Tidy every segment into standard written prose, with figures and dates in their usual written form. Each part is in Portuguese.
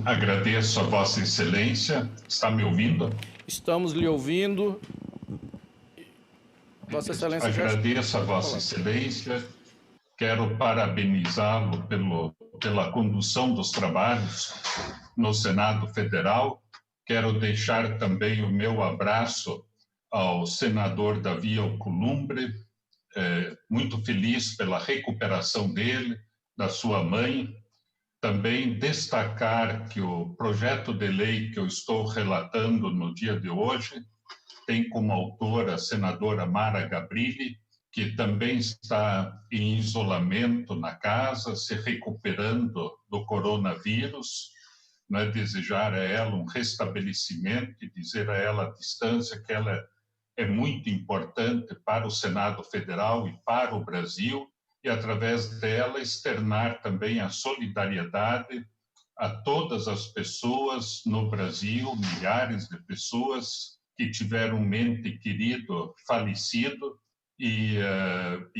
Agradeço a Vossa Excelência. Está me ouvindo? Estamos lhe ouvindo. Vossa Excelência já... Agradeço a Vossa Excelência. Quero parabenizá-lo pela condução dos trabalhos no Senado Federal. Quero deixar também o meu abraço ao senador Davi Alcolumbre, muito feliz pela recuperação dele, da sua mãe. Também destacar que o projeto de lei que eu estou relatando no dia de hoje tem como autora a senadora Mara Gabrilli, que também está em isolamento na casa, se recuperando do coronavírus. Não é desejar a ela um restabelecimento e dizer a ela à distância que ela é muito importante para o Senado Federal e para o Brasil, e através dela externar também a solidariedade a todas as pessoas no Brasil, milhares de pessoas que tiveram um ente querido falecido e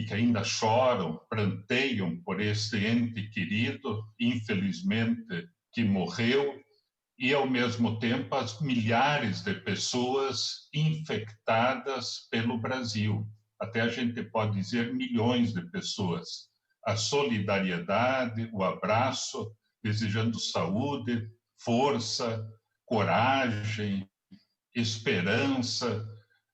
que ainda choram, pranteiam por este ente querido, infelizmente, que morreu, e, ao mesmo tempo, as milhares de pessoas infectadas pelo Brasil. Até a gente pode dizer milhões de pessoas. A solidariedade, o abraço, desejando saúde, força, coragem, esperança,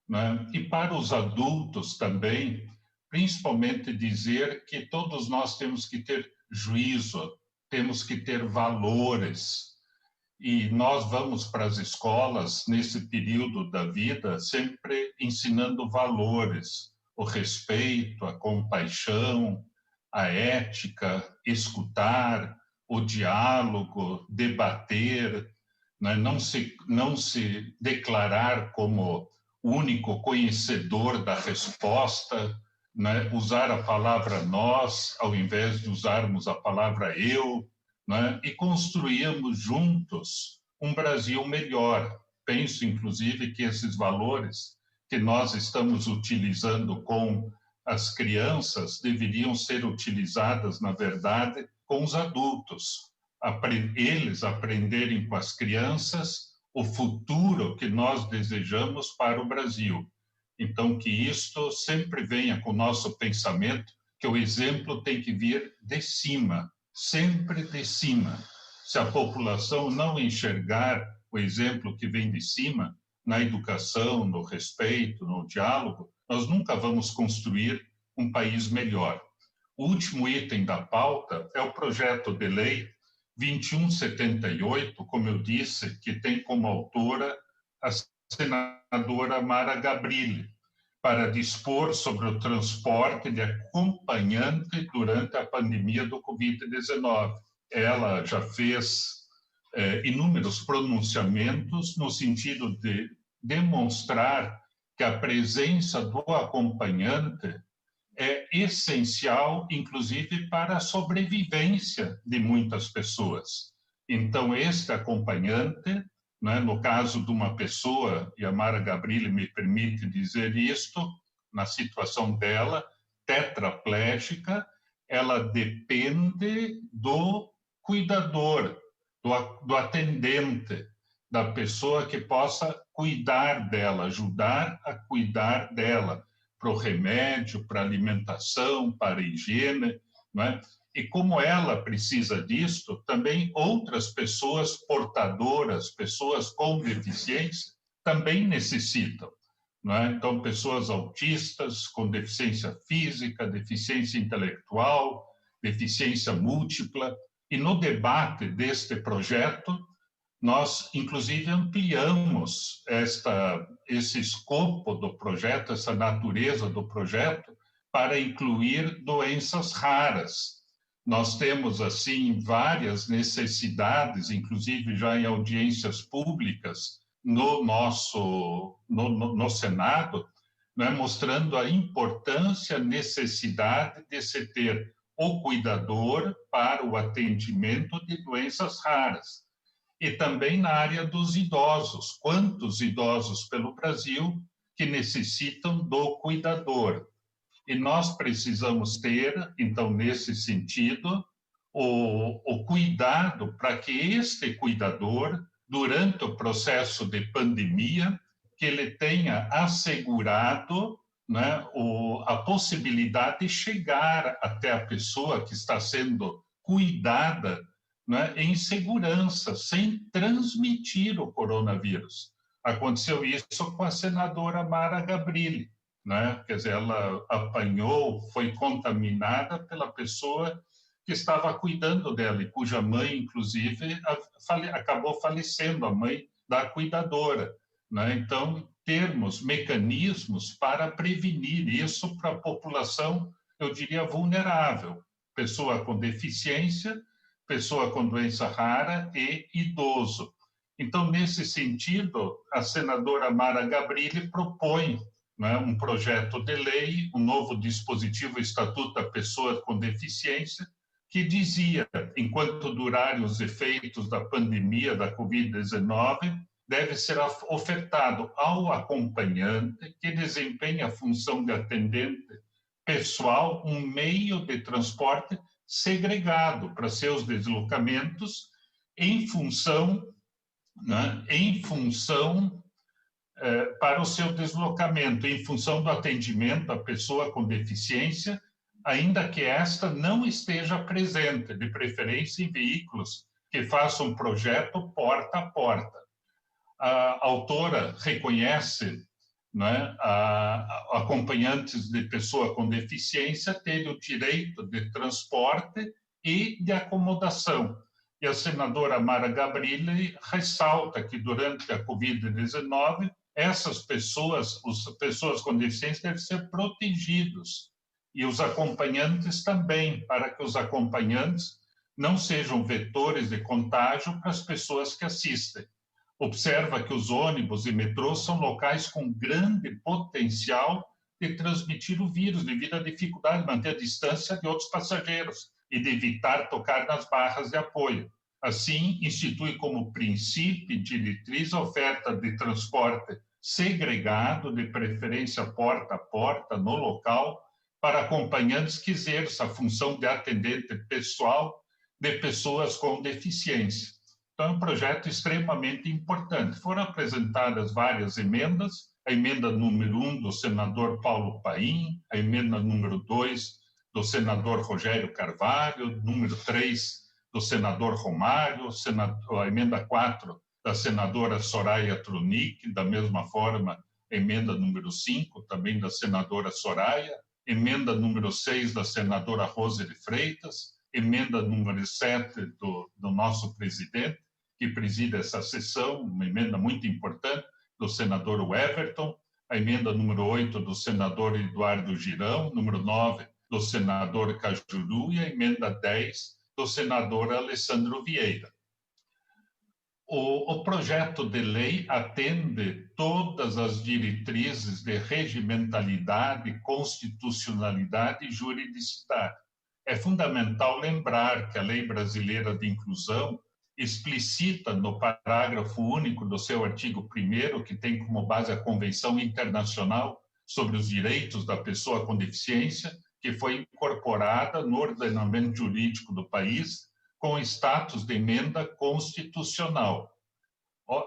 né? E para os adultos também, principalmente dizer que todos nós temos que ter juízo, temos que ter valores, e nós vamos para as escolas, nesse período da vida, sempre ensinando valores, o respeito, a compaixão, a ética, escutar, o diálogo, debater, né? Não se declarar como único conhecedor da resposta, né? Usar a palavra nós, ao invés de usarmos a palavra eu, né? E construímos juntos um Brasil melhor. Penso, inclusive, que esses valores que nós estamos utilizando com as crianças deveriam ser utilizadas, na verdade, com os adultos. Eles aprenderem com as crianças o futuro que nós desejamos para o Brasil. Então, que isto sempre venha com o nosso pensamento, que o exemplo tem que vir de cima, sempre de cima. Se a população não enxergar o exemplo que vem de cima, na educação, no respeito, no diálogo, nós nunca vamos construir um país melhor. O último item da pauta é o projeto de lei 2178, como eu disse, que tem como autora a senadora Mara Gabrilli, para dispor sobre o transporte de acompanhante durante a pandemia do Covid-19. Ela já fez inúmeros pronunciamentos no sentido de demonstrar que a presença do acompanhante é essencial, inclusive, para a sobrevivência de muitas pessoas. Então, este acompanhante, né, no caso de uma pessoa, e a Mara Gabrilli me permite dizer isto, na situação dela, tetraplégica, ela depende do cuidador, do atendente, da pessoa que possa cuidar dela, ajudar a cuidar dela, para o remédio, para a alimentação, para a higiene, não é? E como ela precisa disto, também outras pessoas portadoras, pessoas com deficiência, também necessitam, não é? Então, pessoas autistas, com deficiência física, deficiência intelectual, deficiência múltipla. E no debate deste projeto, nós, inclusive, ampliamos esse escopo do projeto, essa natureza do projeto, para incluir doenças raras. Nós temos, assim, várias necessidades, inclusive já em audiências públicas no Senado, né, mostrando a importância, a necessidade de se ter o cuidador para o atendimento de doenças raras. E também na área dos idosos. Quantos idosos pelo Brasil que necessitam do cuidador? E nós precisamos ter, então, nesse sentido, o cuidado para que este cuidador, durante o processo de pandemia, que ele tenha assegurado, né, a possibilidade de chegar até a pessoa que está sendo cuidada, né, em segurança, sem transmitir o coronavírus. Aconteceu isso com a senadora Mara Gabrilli, né? Quer dizer, ela apanhou, foi contaminada pela pessoa que estava cuidando dela, e cuja mãe, inclusive, acabou falecendo, a mãe da cuidadora, né? Então, termos mecanismos para prevenir isso para a população, eu diria, vulnerável, pessoa com deficiência, pessoa com doença rara e idoso. Então, nesse sentido, a senadora Mara Gabrilli propõe, né, um projeto de lei, um novo dispositivo Estatuto da Pessoa com Deficiência, que dizia, enquanto durarem os efeitos da pandemia da Covid-19, deve ser ofertado ao acompanhante que desempenha a função de atendente pessoal um meio de transporte segregado para seus deslocamentos em função, né, para o seu deslocamento, em função do atendimento à pessoa com deficiência, ainda que esta não esteja presente, de preferência em veículos que façam projeto porta a porta. A autora reconhece, né, acompanhantes de pessoa com deficiência terem o direito de transporte e de acomodação. E a senadora Mara Gabrilli ressalta que durante a Covid-19, essas pessoas, as pessoas com deficiência devem ser protegidos, e os acompanhantes também, para que os acompanhantes não sejam vetores de contágio para as pessoas que assistem. Observa que os ônibus e metrôs são locais com grande potencial de transmitir o vírus, devido à dificuldade de manter a distância de outros passageiros e de evitar tocar nas barras de apoio. Assim, institui como princípio e diretriz a oferta de transporte segregado, de preferência porta a porta, no local, para acompanhantes que exerçam a função de atendente pessoal de pessoas com deficiência. Então, é um projeto extremamente importante. Foram apresentadas várias emendas, a emenda número 1 do senador Paulo Paim, a emenda número 2 do senador Rogério Carvalho, número 3 do senador Romário, a emenda 4 da senadora Soraya Tronic, da mesma forma, a emenda número 5, também da senadora Soraya, emenda número 6 da senadora Rose de Freitas, emenda número 7 do nosso presidente, que preside essa sessão, uma emenda muito importante, do senador Everton, a emenda número 8 do senador Eduardo Girão, número 9 do senador Cajuru e a emenda 10 do senador Alessandro Vieira. O projeto de lei atende todas as diretrizes de regimentalidade, constitucionalidade e juridicidade. É fundamental lembrar que a Lei Brasileira de Inclusão explicita no parágrafo único do seu artigo 1º, que tem como base a Convenção Internacional sobre os Direitos da Pessoa com Deficiência, que foi incorporada no ordenamento jurídico do país com status de emenda constitucional.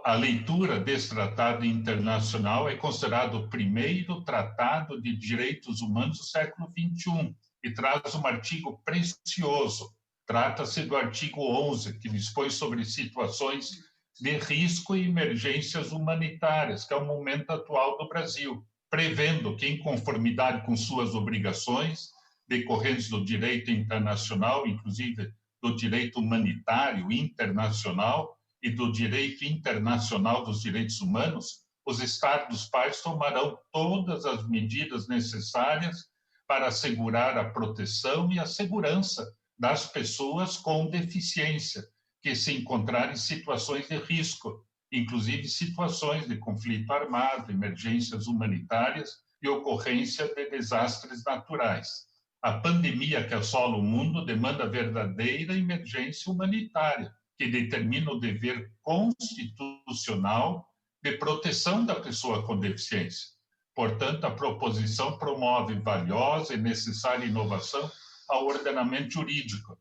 A leitura desse tratado internacional é considerado o primeiro tratado de direitos humanos do século XXI e traz um artigo precioso. Trata-se do artigo 11, que dispõe sobre situações de risco e emergências humanitárias, que é o momento atual do Brasil, prevendo que, em conformidade com suas obrigações decorrentes do direito internacional, inclusive do direito humanitário internacional e do direito internacional dos direitos humanos, os Estados-partes tomarão todas as medidas necessárias para assegurar a proteção e a segurança das pessoas com deficiência que se encontrarem em situações de risco, inclusive situações de conflito armado, emergências humanitárias e ocorrência de desastres naturais. A pandemia que assola o mundo demanda verdadeira emergência humanitária, que determina o dever constitucional de proteção da pessoa com deficiência. Portanto, a proposição promove valiosa e necessária inovação ao ordenamento jurídico,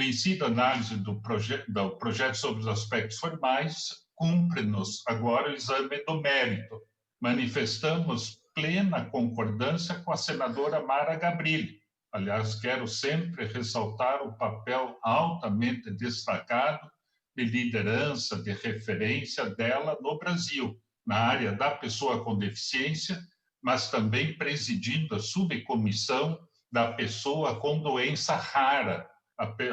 Vencida a análise do projeto sobre os aspectos formais, cumpre-nos agora o exame do mérito. Manifestamos plena concordância com a senadora Mara Gabrilli. Aliás, quero sempre ressaltar o papel altamente destacado de liderança, de referência dela no Brasil, na área da pessoa com deficiência, mas também presidindo a subcomissão da pessoa com doença rara.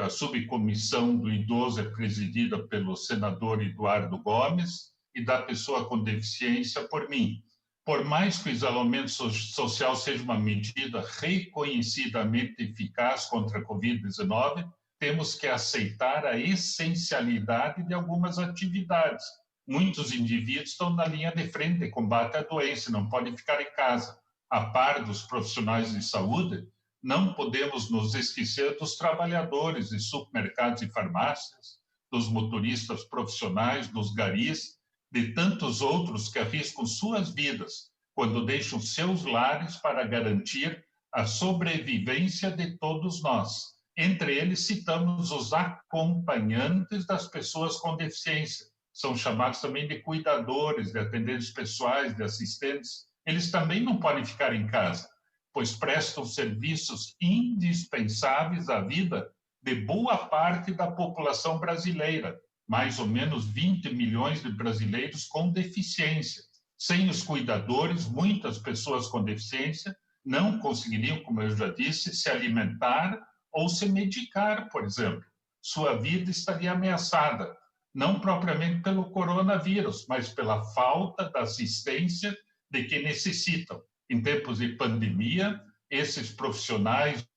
A subcomissão do idoso é presidida pelo senador Eduardo Gomes e da pessoa com deficiência por mim. Por mais que o isolamento social seja uma medida reconhecidamente eficaz contra a Covid-19, temos que aceitar a essencialidade de algumas atividades. Muitos indivíduos estão na linha de frente de combate à doença, não podem ficar em casa. A par dos profissionais de saúde, não podemos nos esquecer dos trabalhadores de supermercados e farmácias, dos motoristas profissionais, dos garis, de tantos outros que arriscam suas vidas quando deixam seus lares para garantir a sobrevivência de todos nós. Entre eles, citamos os acompanhantes das pessoas com deficiência. São chamados também de cuidadores, de atendentes pessoais, de assistentes. Eles também não podem ficar em casa, pois prestam serviços indispensáveis à vida de boa parte da população brasileira, mais ou menos 20 milhões de brasileiros com deficiência. Sem os cuidadores, muitas pessoas com deficiência não conseguiriam, como eu já disse, se alimentar ou se medicar, por exemplo. Sua vida estaria ameaçada, não propriamente pelo coronavírus, mas pela falta da assistência de que necessitam. Em tempos de pandemia, esses profissionais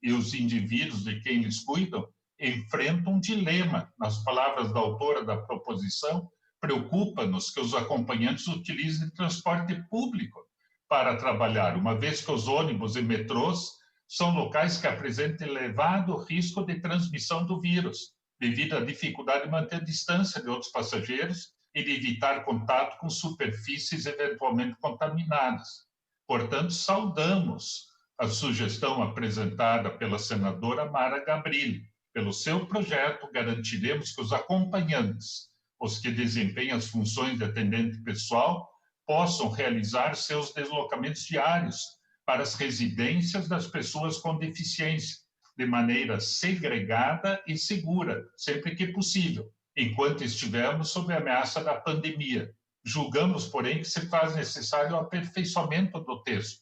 e os indivíduos de quem eles cuidam enfrentam um dilema. Nas palavras da autora da proposição, preocupa-nos que os acompanhantes utilizem transporte público para trabalhar, uma vez que os ônibus e metrôs são locais que apresentam elevado risco de transmissão do vírus, devido à dificuldade de manter distância de outros passageiros e de evitar contato com superfícies eventualmente contaminadas. Portanto, saudamos a sugestão apresentada pela senadora Mara Gabrilli. Pelo seu projeto, garantiremos que os acompanhantes, os que desempenham as funções de atendente pessoal, possam realizar seus deslocamentos diários para as residências das pessoas com deficiência, de maneira segregada e segura, sempre que possível, enquanto estivermos sob a ameaça da pandemia. Julgamos, porém, que se faz necessário o aperfeiçoamento do texto,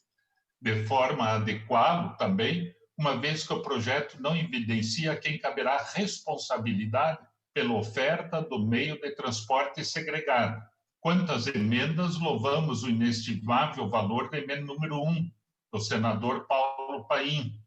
de forma a adequá-lo também, uma vez que o projeto não evidencia a quem caberá responsabilidade pela oferta do meio de transporte segregado. Quanto às emendas, louvamos o inestimável valor da emenda número 1, do senador Paulo Paim,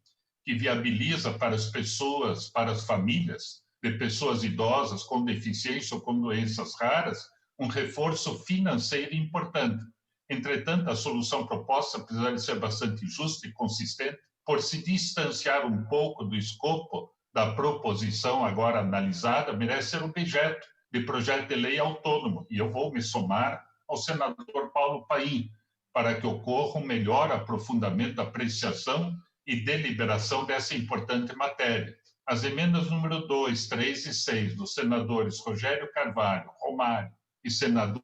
que viabiliza para as pessoas, para as famílias de pessoas idosas com deficiência ou com doenças raras, um reforço financeiro importante. Entretanto, a solução proposta, apesar de ser bastante justa e consistente, por se distanciar um pouco do escopo da proposição agora analisada, merece ser objeto de projeto de lei autônomo, e eu vou me somar ao senador Paulo Paim, para que ocorra um melhor aprofundamento da apreciação e deliberação dessa importante matéria. As emendas número 2, 3 e 6 dos senadores Rogério Carvalho, Romário e senadora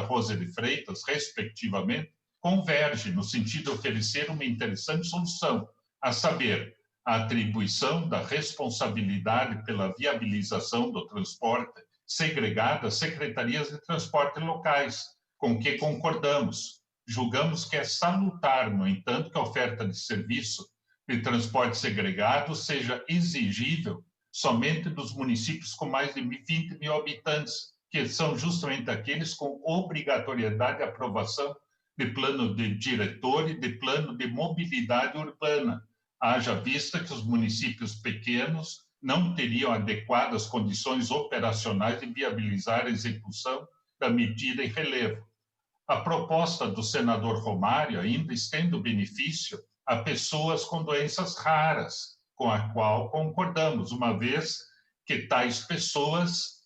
Rosa de Freitas, respectivamente, convergem no sentido de oferecer uma interessante solução, a saber, a atribuição da responsabilidade pela viabilização do transporte segregado às secretarias de transporte locais, com que concordamos. Julgamos que é salutar, no entanto, que a oferta de serviço de transporte segregado seja exigível somente dos municípios com mais de 20 mil habitantes, que são justamente aqueles com obrigatoriedade de aprovação de plano de diretor e de plano de mobilidade urbana, haja vista que os municípios pequenos não teriam adequadas condições operacionais de viabilizar a execução da medida em relevo. A proposta do senador Romário ainda estende o benefício a pessoas com doenças raras, com a qual concordamos, uma vez que tais pessoas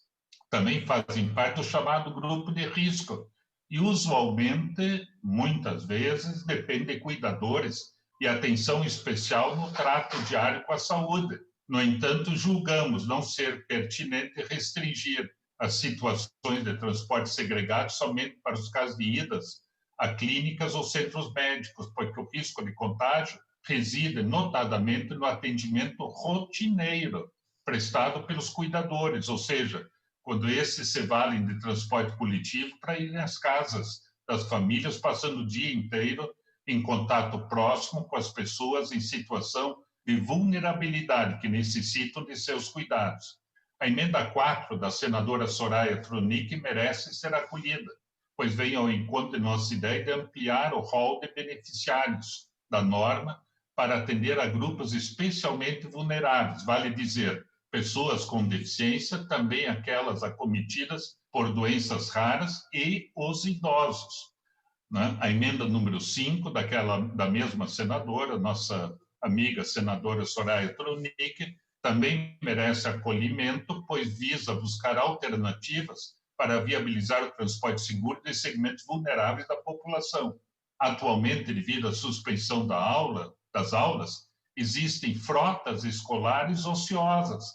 também fazem parte do chamado grupo de risco e, usualmente, muitas vezes, dependem de cuidadores e atenção especial no trato diário com a saúde, No entanto, julgamos não ser pertinente restringir as situações de transporte segregado somente para os casos de idas a clínicas ou centros médicos, porque o risco de contágio reside notadamente no atendimento rotineiro prestado pelos cuidadores, ou seja, quando esses se valem de transporte coletivo para ir às casas das famílias, passando o dia inteiro em contato próximo com as pessoas em situação de vulnerabilidade que necessitam de seus cuidados. A emenda 4 da senadora Soraya Tronic merece ser acolhida, pois vem ao encontro de nossa ideia de ampliar o rol de beneficiários da norma para atender a grupos especialmente vulneráveis, vale dizer, pessoas com deficiência, também aquelas acometidas por doenças raras e os idosos. Né? A emenda número 5 da mesma senadora, nossa amiga senadora Soraya Tronic, também merece acolhimento, pois visa buscar alternativas para viabilizar o transporte seguro de segmentos vulneráveis da população. Atualmente, devido à suspensão das aulas, existem frotas escolares ociosas,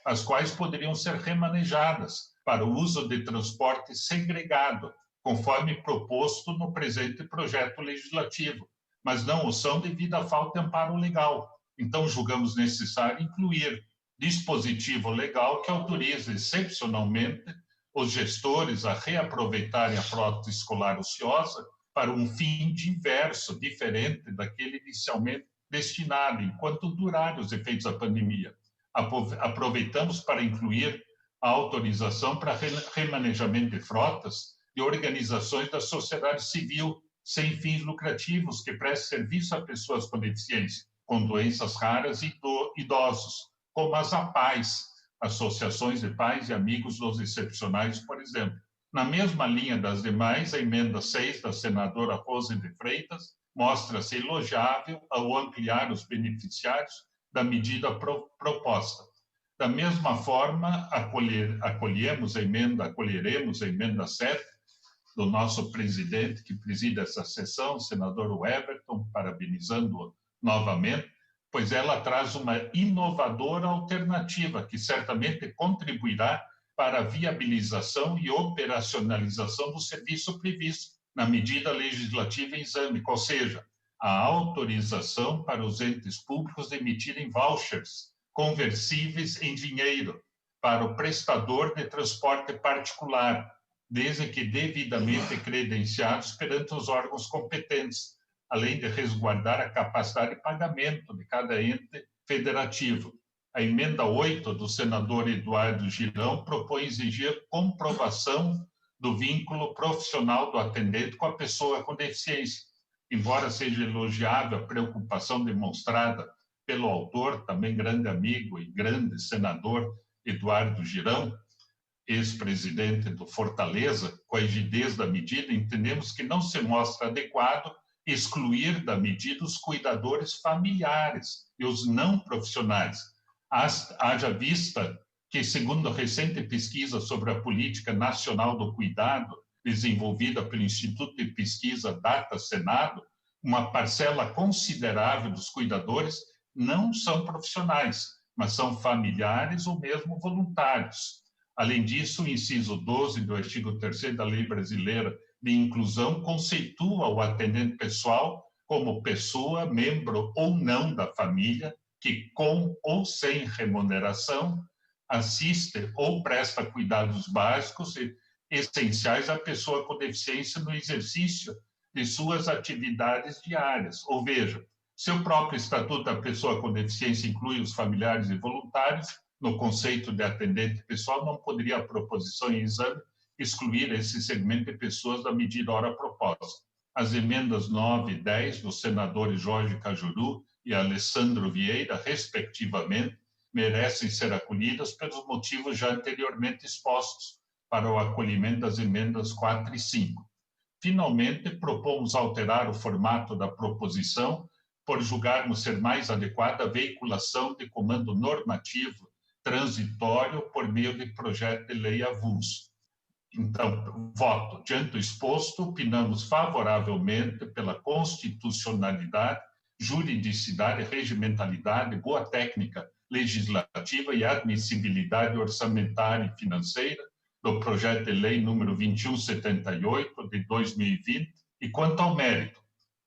as quais poderiam ser remanejadas para o uso de transporte segregado, conforme proposto no presente projeto legislativo, mas não o são devido à falta de amparo legal. Então, julgamos necessário incluir dispositivo legal que autorize, excepcionalmente, os gestores a reaproveitarem a frota escolar ociosa para um fim diverso, diferente daquele inicialmente destinado, enquanto durarem os efeitos da pandemia. Aproveitamos para incluir a autorização para remanejamento de frotas de organizações da sociedade civil sem fins lucrativos que prestem serviço a pessoas com deficiência, com doenças raras e idosos, como as APAES, Associações de Pais e Amigos dos Excepcionais, por exemplo. Na mesma linha das demais, a emenda 6 da senadora Rose de Freitas mostra-se elogiável ao ampliar os beneficiários da medida proposta. Da mesma forma, acolheremos a emenda 7 do nosso presidente, que preside essa sessão, o senador Everton, parabenizando-o novamente, pois ela traz uma inovadora alternativa que certamente contribuirá para a viabilização e operacionalização do serviço previsto na medida legislativa em exame, ou seja, a autorização para os entes públicos de emitirem vouchers conversíveis em dinheiro para o prestador de transporte particular, desde que devidamente credenciados perante os órgãos competentes, além de resguardar a capacidade de pagamento de cada ente federativo. A emenda 8 do senador Eduardo Girão propõe exigir comprovação do vínculo profissional do atendente com a pessoa com deficiência. Embora seja elogiável a preocupação demonstrada pelo autor, também grande amigo e grande senador Eduardo Girão, ex-presidente do Fortaleza, com a rigidez da medida, entendemos que não se mostra adequado excluir da medida os cuidadores familiares e os não profissionais. Haja vista que, segundo a recente pesquisa sobre a Política Nacional do Cuidado, desenvolvida pelo Instituto de Pesquisa Data Senado, uma parcela considerável dos cuidadores não são profissionais, mas são familiares ou mesmo voluntários. Além disso, o inciso 12 do artigo 3º da Lei Brasileira de Inclusão conceitua o atendente pessoal como pessoa, membro ou não da família, que com ou sem remuneração assiste ou presta cuidados básicos e essenciais à pessoa com deficiência no exercício de suas atividades diárias. Ou veja, se o próprio Estatuto da Pessoa com Deficiência inclui os familiares e voluntários, no conceito de atendente pessoal, não poderia a proposição em exame excluir esse segmento de pessoas da medida ora proposta. As emendas 9 e 10 dos senadores Jorge Cajuru e Alessandro Vieira, respectivamente, merecem ser acolhidas pelos motivos já anteriormente expostos para o acolhimento das emendas 4 e 5. Finalmente, propomos alterar o formato da proposição por julgarmos ser mais adequada a veiculação de comando normativo transitório por meio de projeto de lei avulso. Então, voto. Diante do exposto, opinamos favoravelmente pela constitucionalidade, juridicidade, regimentalidade, boa técnica legislativa e admissibilidade orçamentária e financeira do projeto de lei número 2178 de 2020 e quanto ao mérito,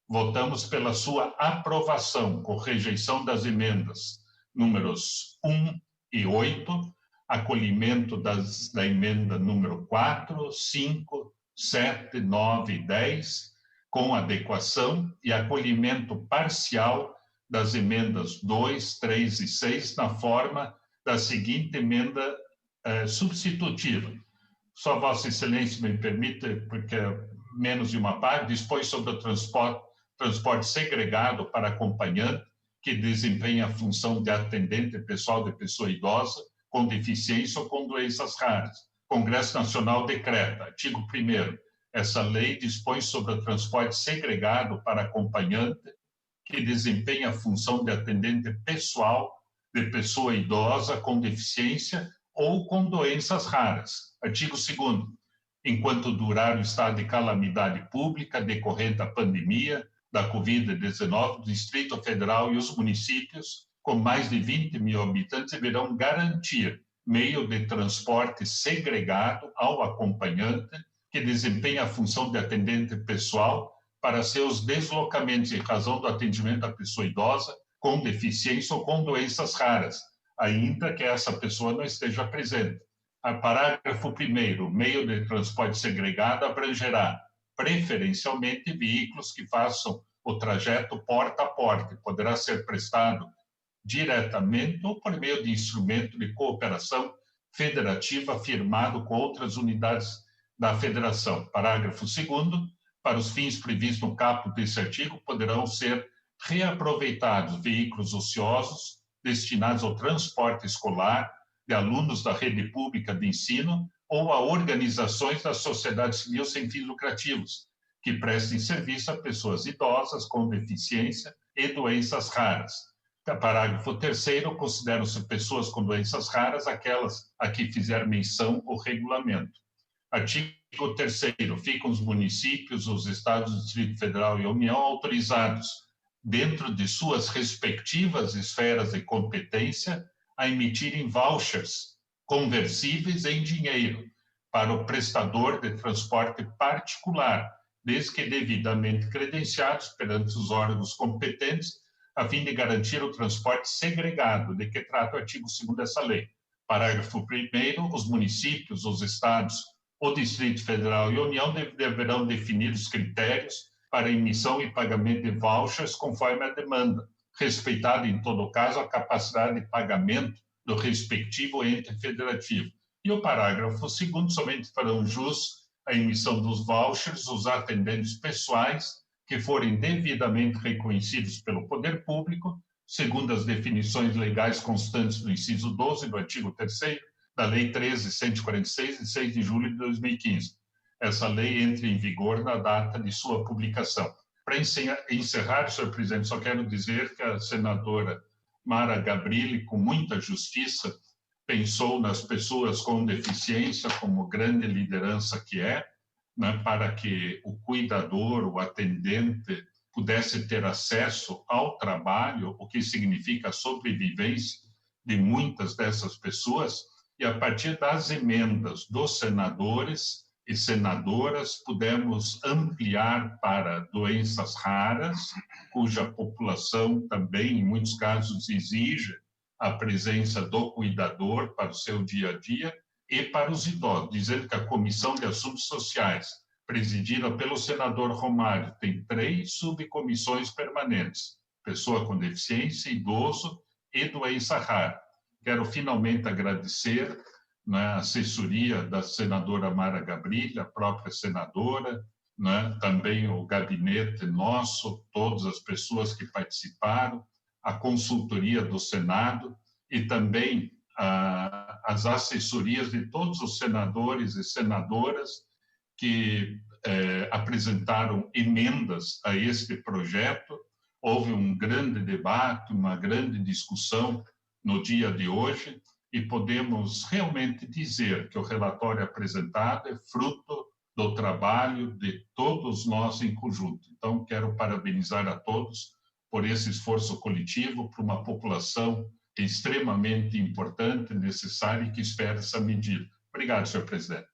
votamos pela sua aprovação com rejeição das emendas números 1 e 8, acolhimento da emenda número 4, 5, 7, 9 e 10, com adequação e acolhimento parcial das emendas 2, 3 e 6 na forma da seguinte emenda substitutiva. Só Vossa Excelência me permite, porque menos de uma parte, dispõe sobre o transporte segregado para acompanhante que desempenha a função de atendente pessoal de pessoa idosa com deficiência ou com doenças raras. Congresso Nacional decreta, artigo 1º, essa lei dispõe sobre o transporte segregado para acompanhante que desempenha a função de atendente pessoal de pessoa idosa com deficiência ou com doenças raras. Artigo 2º, enquanto durar o estado de calamidade pública decorrente da pandemia da Covid-19, o Distrito Federal e os municípios com mais de 20 mil habitantes deverão garantir meio de transporte segregado ao acompanhante que desempenha a função de atendente pessoal para seus deslocamentos em razão do atendimento da pessoa idosa com deficiência ou com doenças raras, ainda que essa pessoa não esteja presente. A parágrafo 1º, meio de transporte segregado abrangerá preferencialmente veículos que façam o trajeto porta a porta, poderá ser prestado diretamente ou por meio de instrumento de cooperação federativa firmado com outras unidades da federação. Parágrafo 2º, para os fins previstos no caput desse artigo, poderão ser reaproveitados veículos ociosos destinados ao transporte escolar de alunos da rede pública de ensino ou a organizações da sociedade civil sem fins lucrativos, que prestem serviço a pessoas idosas com deficiência e doenças raras. Parágrafo 3º, consideram-se pessoas com doenças raras aquelas a que fizer menção o regulamento. Artigo 3º, ficam os municípios, os estados, o Distrito Federal e a União autorizados, dentro de suas respectivas esferas de competência, a emitirem vouchers conversíveis em dinheiro para o prestador de transporte particular, desde que devidamente credenciados perante os órgãos competentes, a fim de garantir o transporte segregado, de que trata o artigo 2º dessa lei. Parágrafo 1º, os municípios, os estados, o Distrito Federal e a União deverão definir os critérios para emissão e pagamento de vouchers conforme a demanda, respeitada em todo caso a capacidade de pagamento do respectivo ente federativo. E o parágrafo 2º, somente farão jus à emissão dos vouchers os atendentes pessoais que forem devidamente reconhecidos pelo poder público, segundo as definições legais constantes do inciso 12 do artigo 3º da Lei 13.146, de 6 de julho de 2015. Essa lei entra em vigor na data de sua publicação. Para encerrar, senhor presidente, só quero dizer que a senadora Mara Gabrilli, com muita justiça, pensou nas pessoas com deficiência como grande liderança que é, né, para que o cuidador, o atendente, pudesse ter acesso ao trabalho, o que significa a sobrevivência de muitas dessas pessoas, e a partir das emendas dos senadores e senadoras, pudemos ampliar para doenças raras, cuja população também, em muitos casos, exige a presença do cuidador para o seu dia a dia, e para os idosos, dizendo que a Comissão de Assuntos Sociais, presidida pelo senador Romário, tem 3 subcomissões permanentes: pessoa com deficiência, idoso e doença rara. Quero finalmente agradecer a assessoria da senadora Mara Gabrilli, a própria senadora, também o gabinete nosso, todas as pessoas que participaram, a consultoria do Senado e também as assessorias de todos os senadores e senadoras que apresentaram emendas a este projeto. Houve um grande debate, uma grande discussão no dia de hoje, e podemos realmente dizer que o relatório apresentado é fruto do trabalho de todos nós em conjunto. Então, quero parabenizar a todos por esse esforço coletivo, por uma população extremamente importante, necessária e que espera essa medida. Obrigado, senhor presidente.